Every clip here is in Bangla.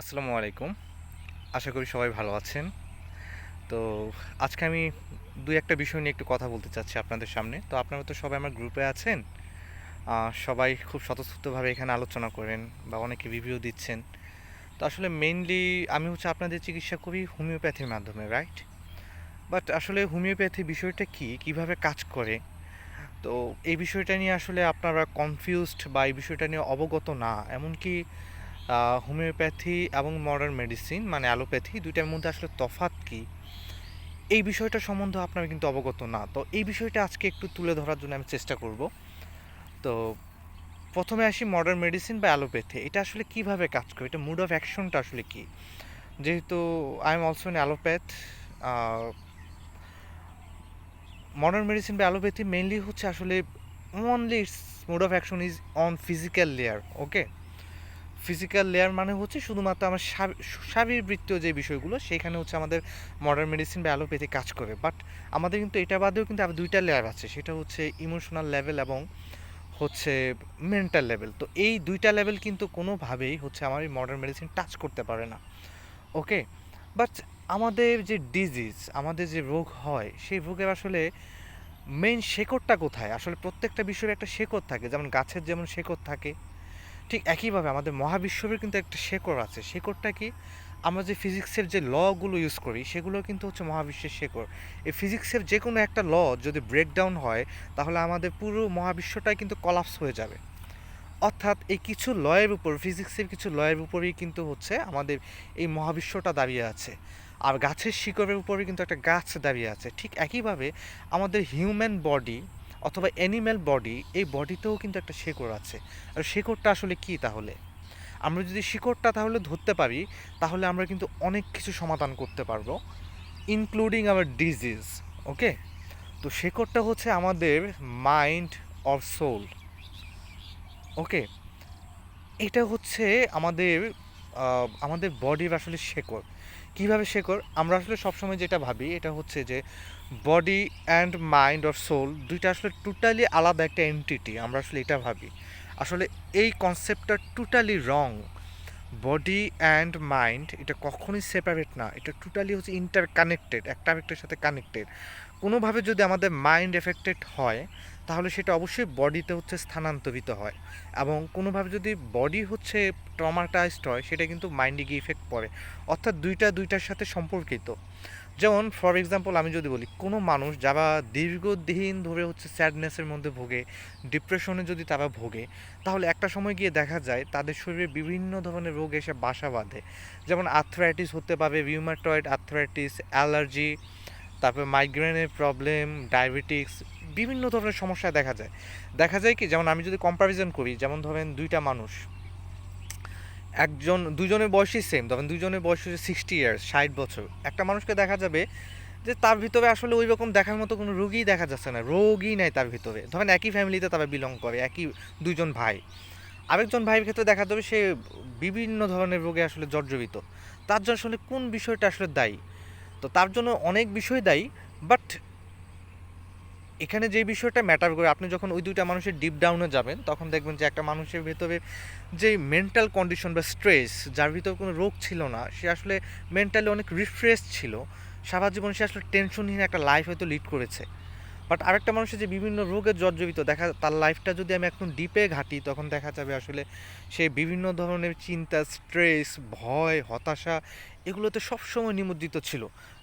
আসসালামু আলাইকুম। আশা করি সবাই ভালো আছেন। তো আজকে আমি ২-১ টা বিষয় নিয়ে একটু কথা বলতে চাচ্ছি আপনাদের সামনে। তো আপনারা তো সবাই আমার গ্রুপে আছেন। সবাই খুব স্বতঃস্ফূর্তভাবে এখানে আলোচনা করেন বা অনেকে রিভিউ দিচ্ছেন। তো আসলে মেইনলি আমি আপনাদের চিকিৎসা করি হোমিওপ্যাথির মাধ্যমে, রাইট? বাট আসলে হোমিওপ্যাথি বিষয়টা কী? কিভাবে কাজ করে? তো এই বিষয়টা নিয়ে আসলে আপনারা কনফিউজড বা এই বিষয়টা নিয়ে অবগত না। এমনকি হোমিওপ্যাথি এবং মডার্ন মেডিসিন মানে অ্যালোপ্যাথি ২ টার মধ্যে আসলে তফাৎ কী? এই বিষয়টা সম্বন্ধে আপনারা কিন্তু অবগত না। তো এই বিষয়টা আজকে একটু তুলে ধরার জন্য আমি চেষ্টা করব। তো ১ম এ আসি মডার্ন মেডিসিন বা অ্যালোপ্যাথি। এটা আসলে কিভাবে কাজ করে? এটা মোড অফ অ্যাকশনটা আসলে কী? যেহেতু I am also an allopath, a modern medicine বা অ্যালোপ্যাথি মেইনলি হচ্ছে আসলে only it's mode of action is on physical layer, okay? Physical layer মানে হচ্ছে শুধুমাত্র আমার শারীরবৃত্তীয় যে বিষয়গুলো সেখানে হচ্ছে আমাদের মডার্ন মেডিসিন বা অ্যালোপ্যাথি কাজ করে। বাট আমাদের কিন্তু এটা বাদেও কিন্তু আবার ২টা লেয়ার আছে, সেটা হচ্ছে ইমোশনাল লেভেল এবং হচ্ছে মেন্টাল লেভেল। তো এই ২টা লেভেল কিন্তু কোনোভাবেই হচ্ছে আমার এই মডার্ন মেডিসিন টাচ করতে পারে না, ওকে? বাট আমাদের যে ডিজিজ, আমাদের যে রোগ হয় সেই রোগের আসলে মেইন শেকড়টা কোথায়? আসলে প্রত্যেকটা বিষয়ের একটা শেকড় থাকে, যেমন গাছের যেমন শেকড় থাকে, ঠিক একইভাবে আমাদের মহাবিশ্বের কিন্তু একটা শেকড় আছে। শেকড়টা কি? আমরা যে ফিজিক্সের যে লগুলো ইউজ করি সেগুলো কিন্তু হচ্ছে মহাবিশ্বের শেকড়। এই ফিজিক্সের যে কোনো একটা ল যদি ব্রেকডাউন হয় তাহলে আমাদের পুরো মহাবিশ্বটাই কিন্তু কলাপস হয়ে যাবে। অর্থাৎ এই কিছু লয়ের উপর, ফিজিক্সের কিছু লয়ের উপরেই কিন্তু হচ্ছে আমাদের এই মহাবিশ্বটা দাঁড়িয়ে আছে। আর গাছের শিকড়ের উপরে কিন্তু একটা গাছ দাঁড়িয়ে আছে। ঠিক একইভাবে আমাদের হিউম্যান বডি অথবা অ্যানিম্যাল বডি, এই বডিতেও কিন্তু একটা শেকড় আছে। আর শেকড়টা আসলে কী তাহলে? আমরা যদি শিকড়টা তাহলে ধরতে পারি তাহলে আমরা কিন্তু অনেক কিছু সমাধান করতে পারবো, ইনক্লুডিং আওয়ার ডিজিজ, ওকে? তো শেকড়টা হচ্ছে আমাদের মাইন্ড অর সোল, ওকে? এটা হচ্ছে আমাদের আমাদের বডির আসলে শেকড়। কীভাবে শেকড়? আমরা আসলে সবসময় যেটা ভাবি এটা হচ্ছে যে body and mind or soul ২টা আসলে টোটালি আলাদা একটা এন্টিটি, আমরা আসলে এটা ভাবি। আসলে এই কনসেপ্টটা totally wrong. Body and mind এটা কখনোই সেপারেট না, এটা টোটালি হচ্ছে ইন্টারকানেক্টেড, একটা আরেকটার সাথে কানেক্টেড। কোনোভাবে যদি আমাদের মাইন্ড এফেক্টেড হয় তাহলে সেটা অবশ্যই বডিতে হচ্ছে স্থানান্তরিত হয়, এবং কোনোভাবে যদি বডি হচ্ছে ট্রমাটাইজড হয় সেটা কিন্তু মাইন্ডে গিয়ে ইফেক্ট পড়ে। অর্থাৎ দুইটার সাথে সম্পর্কিত। যেমন ফর এক্সাম্পল আমি যদি বলি, কোনো মানুষ যারা দীর্ঘদিন ধরে হচ্ছে স্যাডনেসের মধ্যে ভোগে, ডিপ্রেশনে যদি তারা ভোগে, তাহলে একটা সময় গিয়ে দেখা যায় তাদের শরীরে বিভিন্ন ধরনের রোগ এসে বাসা বাঁধে। যেমন আর্থ্রাইটিস হতে পারে, রিউমাটয়েড আর্থ্রাইটিস, অ্যালার্জি, তারপরে মাইগ্রেনের প্রবলেম, ডায়াবেটিক্স, বিভিন্ন ধরনের সমস্যা দেখা যায়। দেখা যায় কি, যেমন আমি যদি কম্প্যারিজন করি, যেমন ধরেন ২টা মানুষ, দুজনের বয়সই সেম, ধরেন দুজনের বয়স হচ্ছে 60 ইয়ার্স, ৬০ বছর। একটা মানুষকে দেখা যাবে যে তার ভিতরে আসলে ওই রকম দেখার মতো কোনো রোগই দেখা যাচ্ছে না, রোগই নাই তার ভিতরে। ধরেন একই ফ্যামিলিতে তারা বিলং করে, একই দুইজন ভাই। আরেকজন ভাইয়ের ক্ষেত্রে দেখা যাবে সে বিভিন্ন ধরনের রোগে আসলে জর্জরিত। তার জন্য আসলে কোন বিষয়টা আসলে দায়ী? তো তার জন্য অনেক বিষয় দায়ী, বাট এখানে যে বিষয়টা ম্যাটার করে, আপনি যখন ওই ২টা মানুষের ডিপ ডাউনে যাবেন তখন দেখবেন যে একটা মানুষের ভেতরে যে মেন্টাল কন্ডিশন বা স্ট্রেস, যার ভিতরে কোনো রোগ ছিল না, সে আসলে মেন্টালি অনেক রিফ্রেশ ছিল। সারা জীবন সে আসলে টেনশনহীন একটা লাইফ হয়তো লিড করেছে। বাট আরেকটা মানুষের যে বিভিন্ন রোগে জর্জরিত, তার লাইফটা যদি আমি এখন ডিপে ঘাঁটি তখন দেখা যাবে আসলে সে বিভিন্ন ধরনের চিন্তা, স্ট্রেস, ভয়, হতাশা, এগুলোতে সবসময় নিমজ্জিত ছিল।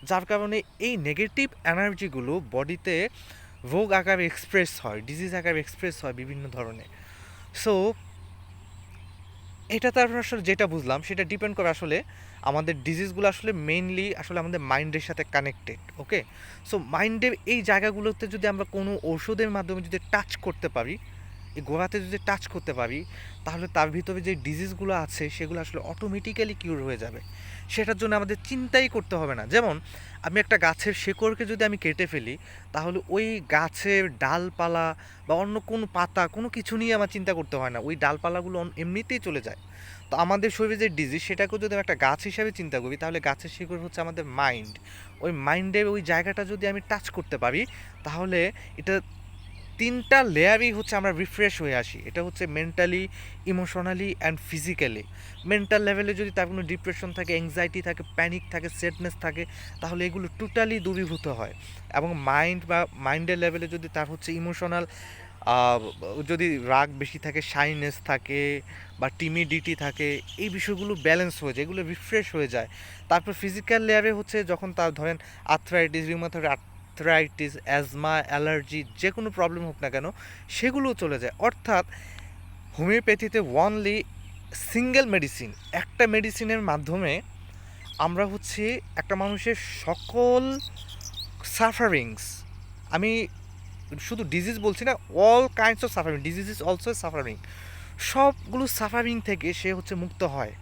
যার কারণে এই নেগেটিভ এনার্জিগুলো বডিতে রোগ আকারে এক্সপ্রেস হয়, ডিজিজ আকারে এক্সপ্রেস হয় বিভিন্ন ধরনের। সো এটা তারপর আসলে যেটা বুঝলাম সেটা ডিপেন্ড করে আসলে আমাদের ডিজিজগুলো আসলে মেইনলি আসলে আমাদের মাইন্ডের সাথে কানেক্টেড, ওকে? সো মাইন্ডের এই জায়গাগুলোতে যদি আমরা কোনো ওষুধের মাধ্যমে যদি টাচ করতে পারি, এই গোড়াতে যদি টাচ করতে পারি, তাহলে তার ভিতরে যে ডিজিজগুলো আছে সেগুলো আসলে অটোমেটিক্যালি কিউর হয়ে যাবে। সেটার জন্য আমাদের চিন্তাই করতে হবে না। যেমন আমি একটা গাছের শেকড়কে যদি আমি কেটে ফেলি, তাহলে ওই গাছের ডালপালা বা অন্য কোনো পাতা কোনো কিছু নিয়ে আমার চিন্তা করতে হয় না, ওই ডালপালাগুলো এমনিতেই চলে যায়। তো আমাদের শরীরে যে ডিজিজ সেটাকেও যদি আমি একটা গাছ হিসাবে চিন্তা করি তাহলে গাছের শিকড় হচ্ছে আমাদের মাইন্ড। ওই মাইন্ডের ওই জায়গাটা যদি আমি টাচ করতে পারি তাহলে এটা তিনটা লেয়ারই হচ্ছে আমরা রিফ্রেশ হয়ে আসি। এটা হচ্ছে mentally, emotionally and physically. Mental লেভেলে যদি তার কোনো ডিপ্রেশন থাকে, অ্যাংজাইটি থাকে, প্যানিক থাকে, স্যাডনেস থাকে, তাহলে এগুলো টোটালি দূরীভূত হয়। এবং মাইন্ড বা মাইন্ডের লেভেলে যদি তার হচ্ছে ইমোশনাল, যদি রাগ বেশি থাকে, শাইনেস থাকে বা টিমিডিটি থাকে, এই বিষয়গুলো ব্যালেন্স হয়ে যায়, এগুলো রিফ্রেশ হয়ে যায়। তারপর ফিজিক্যাল লেয়ারে হচ্ছে যখন তার ধরেন arthritis, rheumatoid arthritis, asthma, allergy, যে কোনো প্রবলেম হোক না কেন, সেগুলোও চলে যায়। অর্থাৎ হোমিওপ্যাথিতে ওয়ানলি সিঙ্গেল মেডিসিন, একটা মেডিসিনের মাধ্যমে আমরা হচ্ছে একটা মানুষের সকল সাফারিংস, আমি শুধু ডিজিজ বলছি না, all kinds of suffering, disease is also suffering, সবগুলো সাফারিং থেকে সে হচ্ছে মুক্ত হয়,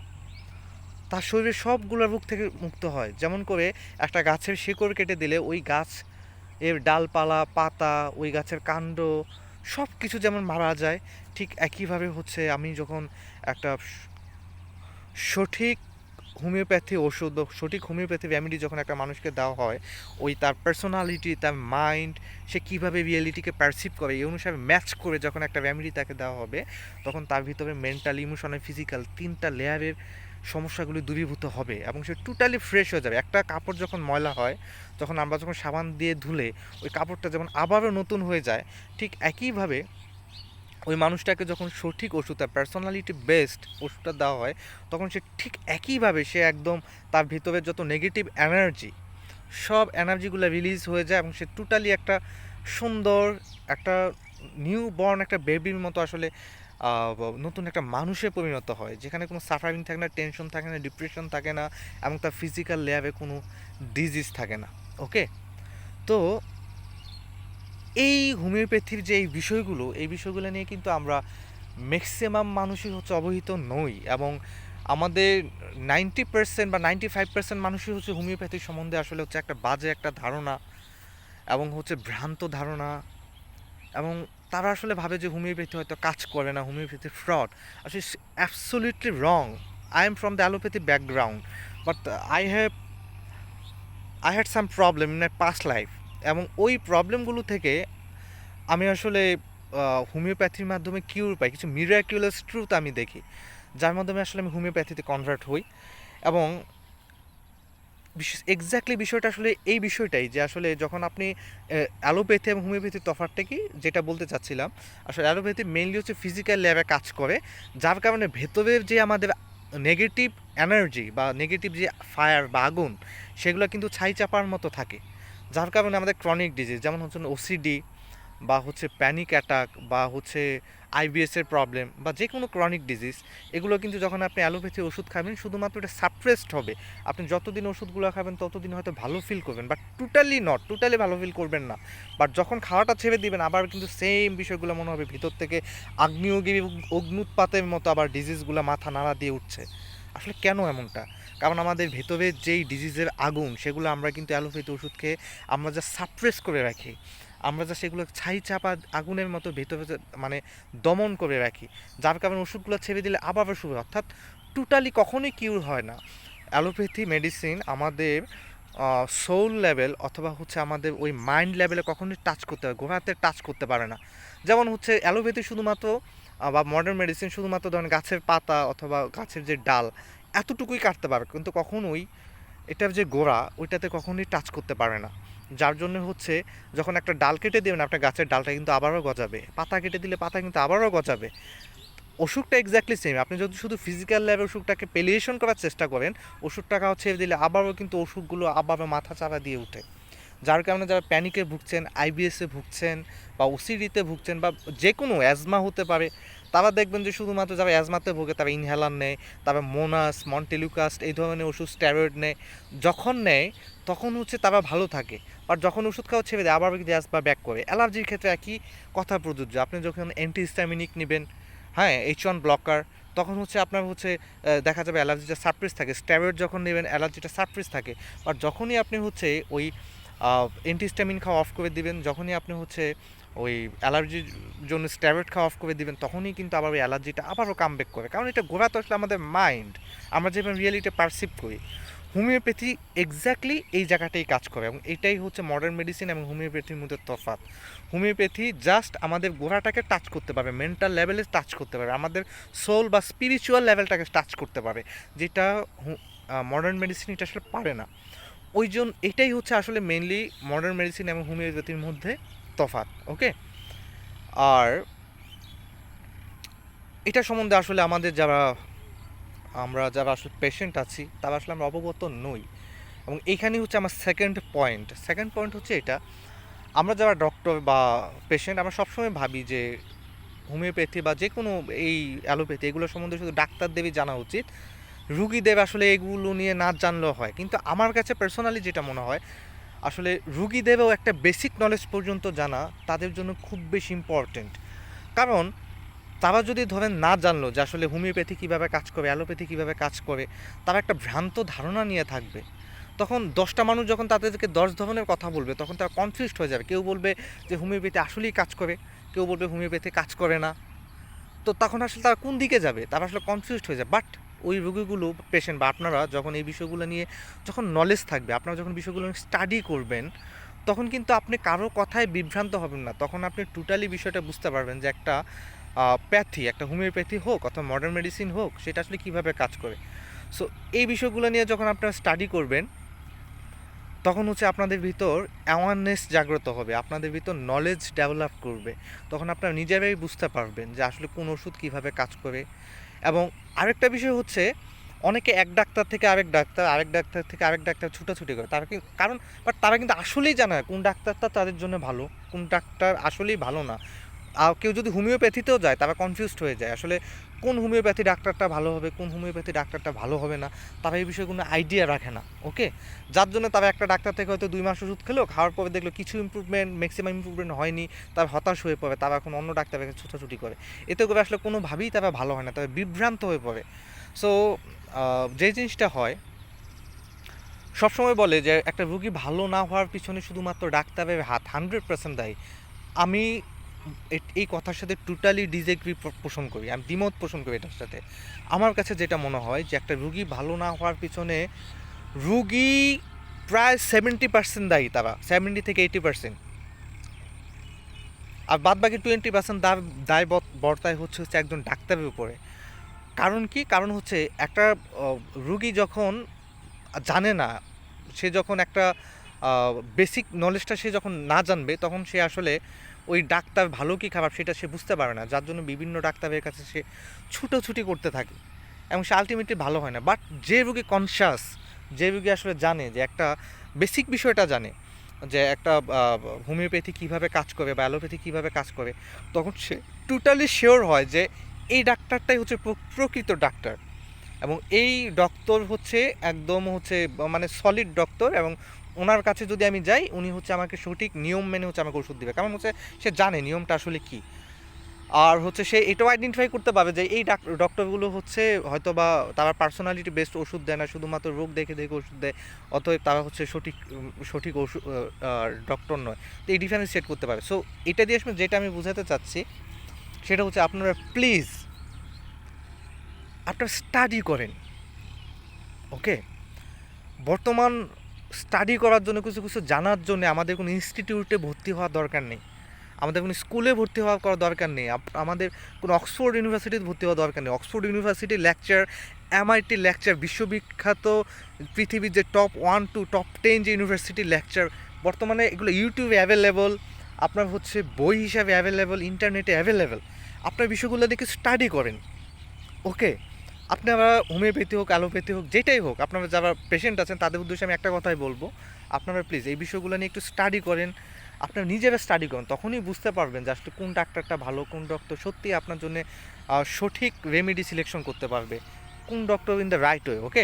তার শরীরের সবগুলো রোগ থেকে মুক্ত হয়। যেমন করে একটা গাছের শিকড় কেটে দিলে ওই গাছ এর ডালপালা, পাতা, ওই গাছের কাণ্ড সব কিছু যেমন মারা যায়, ঠিক একইভাবে হচ্ছে আমি যখন একটা সঠিক হোমিওপ্যাথি ওষুধ বা সঠিক হোমিওপ্যাথি রেমেডি যখন একটা মানুষকে দেওয়া হয়, ওই তার পার্সোনালিটি, তার মাইন্ড, সে কীভাবে রিয়েলিটিকে পারসিভ করে, এই অনুসারে ম্যাচ করে যখন একটা রেমেডি তাকে দেওয়া হবে, তখন তার ভিতরে মেন্টাল, ইমোশনাল, ফিজিক্যাল তিনটা লেয়ারের সমস্যাগুলি দূরীভূত হবে এবং সে টোটালি ফ্রেশ হয়ে যাবে। একটা কাপড় যখন ময়লা হয়, তখন আমরা যখন সাবান দিয়ে ধুলে ওই কাপড়টা যেমন আবারও নতুন হয়ে যায়, ঠিক একইভাবে ওই মানুষটাকে যখন সঠিক ওষুধ, তার পার্সোনালিটি বেসড ওষুধটা দেওয়া হয়, তখন সে ঠিক একইভাবে সে একদম তার ভিতরে যত নেগেটিভ এনার্জি, সব এনার্জিগুলো রিলিজ হয়ে যায় এবং সে টোটালি একটা সুন্দর, একটা নিউ বর্ন একটা বেবির মতো আসলে নতুন একটা মানুষে পরিণত হয়, যেখানে কোনো সাফারিং থাকে না, টেনশন থাকে না, ডিপ্রেশন থাকে না, এবং তার ফিজিক্যাল লেয়ারে কোনো ডিজিজ থাকে না। ওকে, তো এই হোমিওপ্যাথির যে এই বিষয়গুলো নিয়ে কিন্তু আমরা ম্যাক্সিমাম মানুষই হচ্ছে অবহিত নই, এবং আমাদের 90% বা 95% মানুষই হচ্ছে হোমিওপ্যাথি সম্বন্ধে আসলে হচ্ছে একটা বাজে একটা ধারণা এবং হচ্ছে ভ্রান্ত ধারণা, এবং তারা আসলে ভাবে যে হোমিওপ্যাথি হয়তো কাজ করে না, হোমিওপ্যাথি ফ্রড। আসলে absolutely wrong. I am from the allopathy background, but I had some problem in my past life, এবং ওই প্রবলেমগুলো থেকে আমি আসলে হোমিওপ্যাথির মাধ্যমে কিউর পাই, কিছু মিরাকুলাস ট্রুথ আমি দেখি, যার মাধ্যমে আসলে আমি হোমিওপ্যাথিতে কনভার্ট হই। এবং এক্স্যাক্টলি বিষয়টা আসলে এই বিষয়টাই যে আসলে যখন আপনি অ্যালোপ্যাথি এবং হোমিওপ্যাথির তফাৎটা কি, যেটা বলতে চাচ্ছিলাম, আসলে অ্যালোপ্যাথি মেইনলি হচ্ছে ফিজিক্যাল ল্যাবে কাজ করে, যার কারণে ভেতরের যে আমাদের নেগেটিভ এনার্জি বা নেগেটিভ যে ফায়ার বা আগুন, সেগুলো কিন্তু ছাই চাপার মতো থাকে, যার কারণে আমাদের ক্রনিক ডিজিজ যেমন হচ্ছে ওসিডি বা হচ্ছে প্যানিক অ্যাটাক বা হচ্ছে আইবিএসের প্রবলেম বা যে কোনো ক্রনিক ডিজিজ, এগুলো কিন্তু যখন আপনি অ্যালোপ্যাথি ওষুধ খাবেন শুধুমাত্র এটা সাপ্রেসড হবে। আপনি যতদিন ওষুধগুলো খাবেন ততদিন হয়তো ভালো ফিল করবেন, বাট টোটালি ভালো ফিল করবেন না। বাট যখন খাওয়াটা ছেড়ে দিবেন, আবার কিন্তু সেম বিষয়গুলো মনে হবে ভিতর থেকে আগ্নেয়গিরি, অগ্নুৎপাতের মতো আবার ডিজিজগুলো মাথা নাড়া দিয়ে উঠছে। আসলে কেন এমনটা? কারণ আমাদের ভেতরের যেই ডিজিজের আগুন, সেগুলো আমরা কিন্তু অ্যালোপ্যাথি ওষুধ খেয়ে আমরা যা সাপ্রেস করে রাখি, আমরা যা সেগুলো ছাই চাপা আগুনের মতো ভেতরে মানে দমন করে রাখি, যার কারণে ওষুধগুলো ছেড়ে দিলে আবার শুরু, অর্থাৎ টোটালি কখনোই কিউর হয় না। অ্যালোপ্যাথি মেডিসিন আমাদের সোল লেভেল অথবা হচ্ছে আমাদের ওই মাইন্ড লেভেলে কখনোই টাচ করতে পারে, গোড়াতে টাচ করতে পারে না। যেমন হচ্ছে অ্যালোপ্যাথি শুধুমাত্র বা মডার্ন মেডিসিন শুধুমাত্র ধরেন গাছের পাতা অথবা গাছের যে ডাল এতটুকুই কাটতে পারে, কিন্তু কখনোই এটার যে গোড়া ওইটাতে কখনোই টাচ করতে পারে না। যার জন্য হচ্ছে যখন একটা ডাল কেটে দেবেন, আপনার গাছের ডালটা কিন্তু আবারও গজাবে, পাতা কেটে দিলে পাতা কিন্তু আবারও গজাবে। ওষুধটা এক্স্যাক্টলি সেম, আপনি যদি শুধু ফিজিক্যাল ল্যাবে ওষুধটাকে পেলিয়েশন করার চেষ্টা করেন, ওষুধটা খাওয়া ছেড়ে দিলে আবারও কিন্তু ওষুধগুলো আবারও মাথা চারা দিয়ে ওঠে। যার কারণে যারা প্যানিকে ভুগছেন, আইবিএসে ভুগছেন বা ওসিডিতে ভুগছেন বা যে কোনো অ্যাজমা হতে পারে, তারা দেখবেন যে শুধুমাত্র যারা অ্যাজমাতে ভোগে তারা ইনহেলার নেয়, তারা মোনাস, মন্টেলুকাস্ট এই ধরনের ওষুধ, স্টেরয়েড নেয়। যখন নেয় তখন হচ্ছে তারা ভালো থাকে, আর যখন ওষুধ খাওয়া ছেড়ে দেয় আবার কিন্তু অ্যাজমা ব্যাক করে। অ্যালার্জির ক্ষেত্রে একই কথা প্রযোজ্য। আপনি যখন অ্যান্টিহিস্টামিনিক নেবেন, হ্যাঁ, H1 ব্লকার, তখন হচ্ছে আপনার হচ্ছে দেখা যাবে অ্যালার্জিটা সাপ্রেস থাকে। স্টেরয়েড যখন নেবেন অ্যালার্জিটা সাপ্রেস থাকে। আর যখনই আপনি হচ্ছে ওই অ্যান্টিহিস্টামিন খাওয়া অফ করে দিবেন, যখনই আপনি হচ্ছে ওই অ্যালার্জির জন্য স্টেরয়েড খাওয়া অফ করে দিবেন, তখনই কিন্তু আবার ওই অ্যালার্জিটা আবারও কামব্যাক করে। কারণ এটা গোড়া তো আসলে আমাদের মাইন্ড, আমরা যেভাবে রিয়েলিটি পারসিভ করি। হোমিওপ্যাথি এক্স্যাক্টলি এই জায়গাটাই কাজ করে, এবং এটাই হচ্ছে মডার্ন মেডিসিন এবং হোমিওপ্যাথির মধ্যে তফাৎ। হোমিওপ্যাথি জাস্ট আমাদের গোড়াটাকে টাচ করতে পারবে, মেন্টাল লেভেলে টাচ করতে পারবে, আমাদের সোল বা স্পিরিচুয়াল লেভেলটাকে টাচ করতে পারে, যেটা মডার্ন মেডিসিন এটা আসলে পারে না। ওই জন্য এটাই হচ্ছে আসলে মেনলি মডার্ন মেডিসিন এবং হোমিওপ্যাথির মধ্যে তফাৎ। ওকে, আর এটা সম্বন্ধে আসলে আমরা যারা আসলে পেশেন্ট আছি তারা আসলে আমরা অবগত নই, এবং এইখানেই হচ্ছে আমার সেকেন্ড পয়েন্ট হচ্ছে এটা, আমরা যারা ডক্টর বা পেশেন্ট আমরা সবসময় ভাবি যে হোমিওপ্যাথি বা যে কোনো এই অ্যালোপ্যাথি এগুলো সম্বন্ধে শুধু ডাক্তারদেরই জানা উচিত, রুগীদের আসলে এগুলো নিয়ে না জানলেও হয়। কিন্তু আমার কাছে পার্সোনালি যেটা মনে হয়, আসলে রুগীদেরও একটা বেসিক নলেজ পর্যন্ত জানা তাদের জন্য খুব বেশি ইম্পর্টেন্ট। কারণ তারা যদি ধরেন না জানলো যে আসলে হোমিওপ্যাথি কীভাবে কাজ করে, অ্যালোপ্যাথি কীভাবে কাজ করে, তারা একটা ভ্রান্ত ধারণা নিয়ে থাকবে। তখন 10টা মানুষ যখন তাদেরকে 10 ধরনের কথা বলবে, তখন তারা কনফিউজড হয়ে যাবে। কেউ বলবে যে হোমিওপ্যাথি আসলেই কাজ করে, কেউ বলবে হোমিওপ্যাথি কাজ করে না। তো তখন আসলে তারা কোন দিকে যাবে, তারা আসলে কনফিউজড হয়ে যায়। বাট ওই রোগীগুলো, পেশেন্ট বা আপনারা যখন এই বিষয়গুলো নিয়ে যখন নলেজ থাকবে, আপনারা যখন বিষয়গুলো স্টাডি করবেন, তখন কিন্তু আপনি কারো কথায় বিভ্রান্ত হবেন না। তখন আপনি টোটালি বিষয়টা বুঝতে পারবেন যে একটা প্যাথি, একটা হোমিওপ্যাথি হোক অথবা মডার্ন মেডিসিন হোক, সেটা আসলে কীভাবে কাজ করে। সো এই বিষয়গুলো নিয়ে যখন আপনারা স্টাডি করবেন, তখন হচ্ছে আপনাদের ভিতর অ্যাওয়ারনেস জাগ্রত হবে, আপনাদের ভিতর নলেজ ডেভেলপ করবে। তখন আপনারা নিজেরাই বুঝতে পারবেন যে আসলে কোন ওষুধ কীভাবে কাজ করে। এবং আরেকটা বিষয় হচ্ছে, অনেকে এক ডাক্তার থেকে আরেক ডাক্তার ছুটাছুটি করে, তারা কিন্তু আসলেই জানে না কোন ডাক্তারটা তাদের জন্য ভালো, কোন ডাক্তার আসলেই ভালো না। কেউ যদি হোমিওপ্যাথিতেও যায়, তারা কনফিউজড হয়ে যায় আসলে কোন হোমিওপ্যাথি ডাক্তারটা ভালো হবে, কোন হোমিওপ্যাথি ডাক্তারটা ভালো হবে না। তারা এই বিষয়ে কোনো আইডিয়া রাখে না। ওকে, যার জন্য তারা একটা ডাক্তার থেকে হয়তো 2 মাস ওষুধ খেলো, খাওয়ার পরে দেখলো কিছু ম্যাক্সিমাম ইম্প্রুভমেন্ট হয়নি, তার হতাশ হয়ে পড়ে, তারা এখন অন্য ডাক্তারের কাছে ছুটাছুটি করে। এতে করে আসলে কোনোভাবেই তারা ভালো হয় না, তারা বিভ্রান্ত হয়ে পড়ে। সো যে জিনিসটা হয়, সবসময় বলে যে একটা রুগী ভালো না হওয়ার পিছনে শুধুমাত্র ডাক্তারের হাত 100% দায়ী। আমি এই কথার সাথে টোটালি ডিসএগ্রি পোষণ করি, আমি দ্বিমত পোষণ করি এটার সাথে। আমার কাছে যেটা মনে হয় যে একটা রুগী ভালো না হওয়ার পিছনে রুগী প্রায় 70% দায়ী, তারা 70 থেকে 80%, আর বাদ বাকি 20% দায় বর্তায় হচ্ছে একজন ডাক্তারের উপরে। কারণ কি? কারণ হচ্ছে একটা রুগী যখন জানে না, সে যখন একটা বেসিক নলেজটা সে যখন না জানবে, তখন সে আসলে ওই ডাক্তার ভালো কি খারাপ সেটা সে বুঝতে পারে না, যার জন্য বিভিন্ন ডাক্তারের কাছে সে ছুটোছুটি করতে থাকে, এবং সে আলটিমেটলি ভালো হয় না। বাট যে রুগী কনশাস, যে রুগী আসলে জানে, যে একটা বেসিক বিষয়টা জানে যে একটা হোমিওপ্যাথি কীভাবে কাজ করে বা অ্যালোপ্যাথি কীভাবে কাজ করে, তখন সে টোটালি শিওর হয় যে এই ডাক্তারটাই হচ্ছে প্রকৃত ডাক্তার, এবং এই ডক্টর হচ্ছে একদম হচ্ছে মানে সলিড ডক্টর, এবং ওনার কাছে যদি আমি যাই, উনি হচ্ছে আমাকে সঠিক নিয়ম মেনে হচ্ছে আমাকে ওষুধ দেবে, কারণ হচ্ছে সে জানে নিয়মটা আসলে কী। আর হচ্ছে সে এটাও আইডেন্টিফাই করতে পারবে যে এই ডক্টরগুলো হচ্ছে হয়তো বা তারা পার্সোনালিটি বেসড ওষুধ দেয় না, শুধুমাত্র রোগ দেখে দেখে ওষুধ দেয়, অতএব তারা হচ্ছে সঠিক ওষুধ ডক্টর নয়। তো এই ডিফারেন্স সেট করতে পারে। সো এটা দিয়ে আসলে যেটা আমি বোঝাতে চাচ্ছি, সেটা হচ্ছে আপনারা প্লিজ আপনারা স্টাডি করেন। ওকে, বর্তমান স্টাডি করার জন্য, কিছু কিছু জানার জন্য আমাদের কোনো ইনস্টিটিউটে ভর্তি হওয়ার দরকার নেই, আমাদের কোনো স্কুলে ভর্তি হওয়ার করার দরকার নেই, আমাদের কোনো অক্সফোর্ড ইউনিভার্সিটিতে ভর্তি হওয়ার দরকার নেই। অক্সফোর্ড ইউনিভার্সিটির লেকচার, MIT লেকচার, বিশ্ববিখ্যাত পৃথিবীর যে টপ 1 to টপ 10 যে ইউনিভার্সিটির লেকচার, বর্তমানে এগুলো ইউটিউবে অ্যাভেলেবল, আপনার হচ্ছে বই হিসাবে অ্যাভেলেবল, ইন্টারনেটে অ্যাভেলেবল। আপনার বিষয়গুলো দেখে স্টাডি করেন। ওকে, আপনারা হোমিওপ্যাথি হোক, অ্যালোপ্যাথি হোক, যেটাই হোক, আপনারা যারা পেশেন্ট আছেন তাদের উদ্দেশ্যে আমি একটা কথাই বলবো, আপনারা প্লিজ এই বিষয়গুলো নিয়ে একটু স্টাডি করেন, আপনারা নিজেরা স্টাডি করেন, তখনই বুঝতে পারবেন যে আসলে কোন ডাক্তারটা ভালো, কোন ডক্টর সত্যি আপনার জন্য সঠিক রেমেডি সিলেকশন করতে পারবে, কোন doctor in the right way. Okay,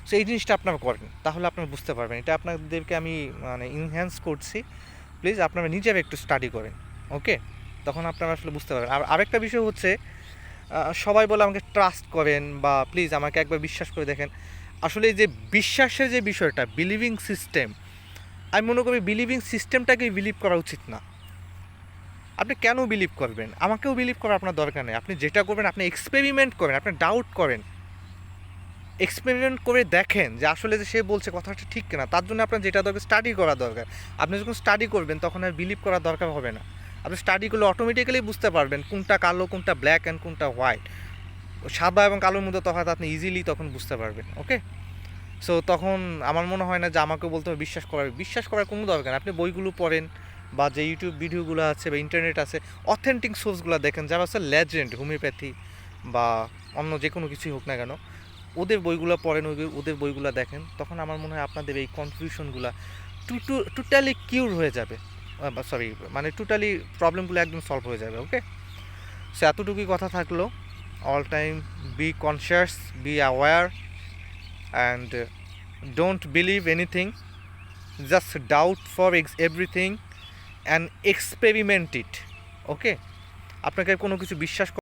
so এই জিনিসটা আপনারা করেন, তাহলে আপনারা বুঝতে পারবেন। এটা আপনাদেরকে আমি মানে ইনহ্যান্স করছি, প্লিজ আপনারা নিজেরা একটু স্টাডি করেন। ওকে, তখন আপনারা আসলে বুঝতে পারবেন। আর আরেকটা বিষয় হচ্ছে, সবাই বলে আমাকে ট্রাস্ট করেন বা প্লিজ আমাকে একবার বিশ্বাস করে দেখেন। আসলে এই যে বিশ্বাসের যে বিষয়টা, বিলিভিং সিস্টেম, আমি মনে করি বিলিভিং সিস্টেমটাকেই বিলিভ করা উচিত না। আপনি কেন বিলিভ করবেন? আমাকেও বিলিভ করার আপনার দরকার নেই। আপনি যেটা করবেন, আপনি এক্সপেরিমেন্ট করেন, আপনি ডাউট করেন। এক্সপেরিমেন্ট করে দেখেন যে আসলে যে সে বলছে কথাটা ঠিক কিনা। তার জন্য আপনার যেটা দরকার স্টাডি করা দরকার। আপনি যখন স্টাডি করবেন তখন আর বিলিভ করার দরকার হবে না। আপনি স্টাডি করলে অটোমেটিক্যালি বুঝতে পারবেন কোনটা কালো, কোনটা ব্ল্যাক অ্যান্ড কোনটা হোয়াইট। সাদা এবং কালোর মধ্যে তফাৎ আপনি ইজিলি তখন বুঝতে পারবেন। ওকে, সো তখন আমার মনে হয় না যে আমাকে বলতে হবে বিশ্বাস করার কোনো দরকার নেই। আপনি বইগুলো পড়েন বা যে ইউটিউব ভিডিওগুলো আছে বা ইন্টারনেট আছে, অথেন্টিক সোর্সগুলো দেখেন যারা হচ্ছে লেজেন্ড, হোমিওপ্যাথি বা অন্য যে কোনো কিছুই হোক না কেন, ওদের বইগুলো পড়েন, ওদের বইগুলো দেখেন, তখন আমার মনে হয় আপনাদের এই কনফিউশনগুলো টোটালি কিউর হয়ে যাবে। সরি, মানে টোটালি প্রবলেমগুলো একদম সলভ হয়ে যাবে। ওকে, সো এতটুকুই কথা থাকলো। All time B conscious, be aware, and don't believe anything, just doubt for everything and experiment it. ওকে, আপনাকে কোনো কিছু বিশ্বাস